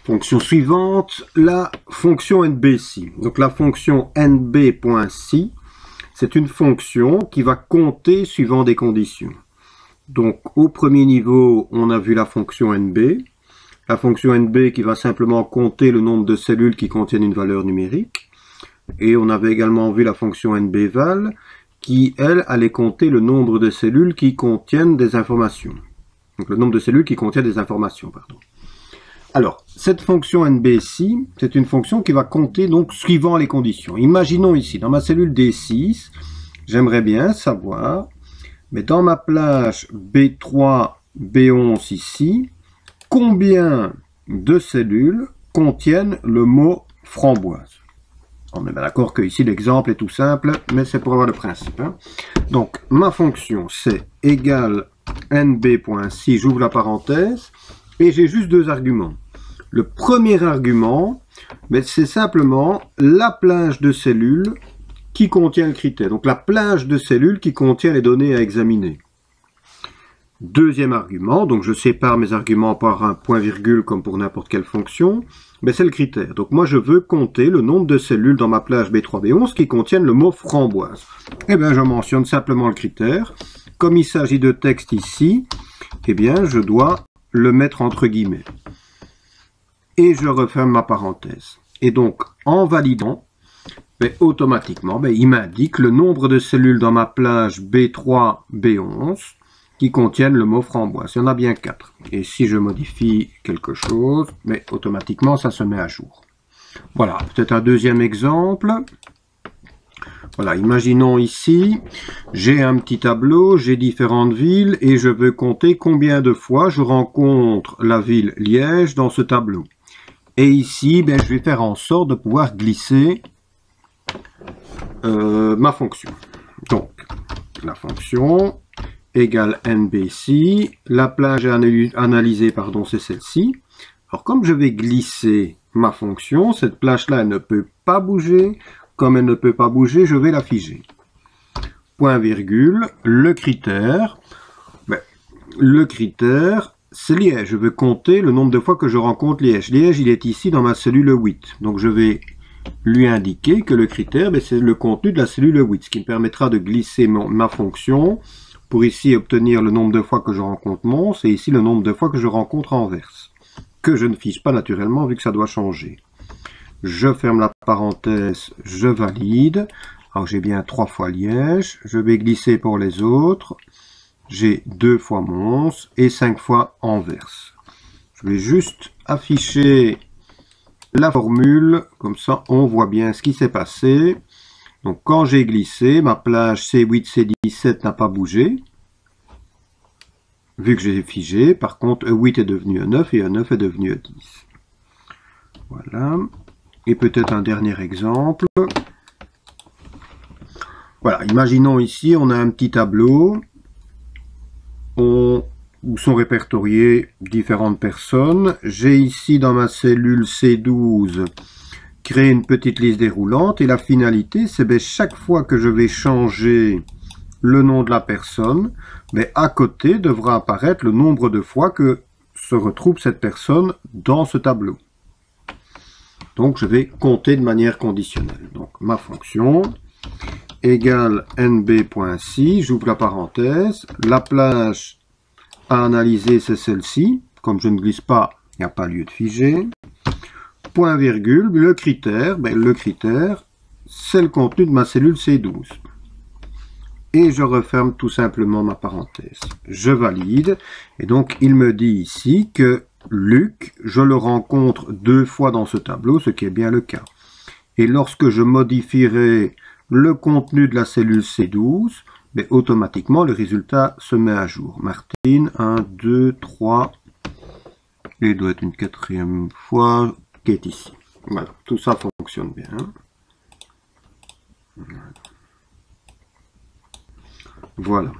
Fonction suivante, la fonction NBC. Donc la fonction NB.C, c'est une fonction qui va compter suivant des conditions. Donc au premier niveau, on a vu la fonction NB. La fonction NB qui va simplement compter le nombre de cellules qui contiennent une valeur numérique. Et on avait également vu la fonction NBVal qui, elle, allait compter le nombre de cellules qui contiennent des informations. Donc le nombre de cellules qui contiennent des informations, pardon. Alors, cette fonction NBC, c'est une fonction qui va compter donc suivant les conditions. Imaginons ici, dans ma cellule D6, j'aimerais bien savoir, mais dans ma plage B3, B11 ici, combien de cellules contiennent le mot framboise. On est bien d'accord que ici l'exemple est tout simple, mais c'est pour avoir le principe. Hein. Donc, ma fonction, c'est égal nb.si, j'ouvre la parenthèse, et j'ai juste deux arguments. Le premier argument, c'est simplement la plage de cellules qui contient le critère. Donc la plage de cellules qui contient les données à examiner. Deuxième argument, donc je sépare mes arguments par un point-virgule comme pour n'importe quelle fonction, mais c'est le critère. Donc moi je veux compter le nombre de cellules dans ma plage B3, B11 qui contiennent le mot framboise. Eh bien je mentionne simplement le critère. Comme il s'agit de texte ici, eh bien je dois le mettre entre guillemets. Et je referme ma parenthèse. Et donc, en validant, automatiquement, il m'indique le nombre de cellules dans ma plage B3, B11 qui contiennent le mot framboise. Il y en a bien 4. Et si je modifie quelque chose, automatiquement, ça se met à jour. Voilà, peut-être un deuxième exemple. Voilà, imaginons ici, j'ai un petit tableau, j'ai différentes villes et je veux compter combien de fois je rencontre la ville Liège dans ce tableau. Et ici, je vais faire en sorte de pouvoir glisser ma fonction. Donc, la fonction égale NBC. La plage analysée, c'est celle-ci. Alors, comme je vais glisser ma fonction, cette plage-là, elle ne peut pas bouger. Comme elle ne peut pas bouger, je vais la figer. Point virgule, le critère. Le critère, c'est Liège. Je veux compter le nombre de fois que je rencontre Liège. Liège, il est ici dans ma cellule 8. Donc, je vais lui indiquer que le critère, c'est le contenu de la cellule 8, ce qui me permettra de glisser ma fonction pour ici obtenir le nombre de fois que je rencontre Mons et ici le nombre de fois que je rencontre Anvers, que je ne fiche pas naturellement vu que ça doit changer. Je ferme la parenthèse, je valide. Alors, j'ai bien 3 fois Liège. Je vais glisser pour les autres. J'ai 2 fois Mons et 5 fois Anvers. Je vais juste afficher la formule, comme ça on voit bien ce qui s'est passé. Donc quand j'ai glissé, ma plage C8, C17 n'a pas bougé, vu que j'ai figé. Par contre, E8 est devenu E9 et E9 est devenu E10. Voilà. Et peut-être un dernier exemple. Voilà, imaginons ici, on a un petit tableau où sont répertoriées différentes personnes. J'ai ici dans ma cellule C12 créé une petite liste déroulante et la finalité, c'est chaque fois que je vais changer le nom de la personne, à côté devra apparaître le nombre de fois que se retrouve cette personne dans ce tableau. Donc je vais compter de manière conditionnelle. Donc ma fonction égale nb.si, j'ouvre la parenthèse, la plage à analyser c'est celle-ci, comme je ne glisse pas, il n'y a pas lieu de figer, point virgule, le critère, c'est le contenu de ma cellule C12. Et je referme tout simplement ma parenthèse. Je valide, et donc il me dit ici que Luc, je le rencontre 2 fois dans ce tableau, ce qui est bien le cas. Et lorsque je modifierai le contenu de la cellule C12, automatiquement le résultat se met à jour. Martine, 1, 2, 3, et il doit être une 4e fois qui est ici. Voilà, tout ça fonctionne bien. Voilà.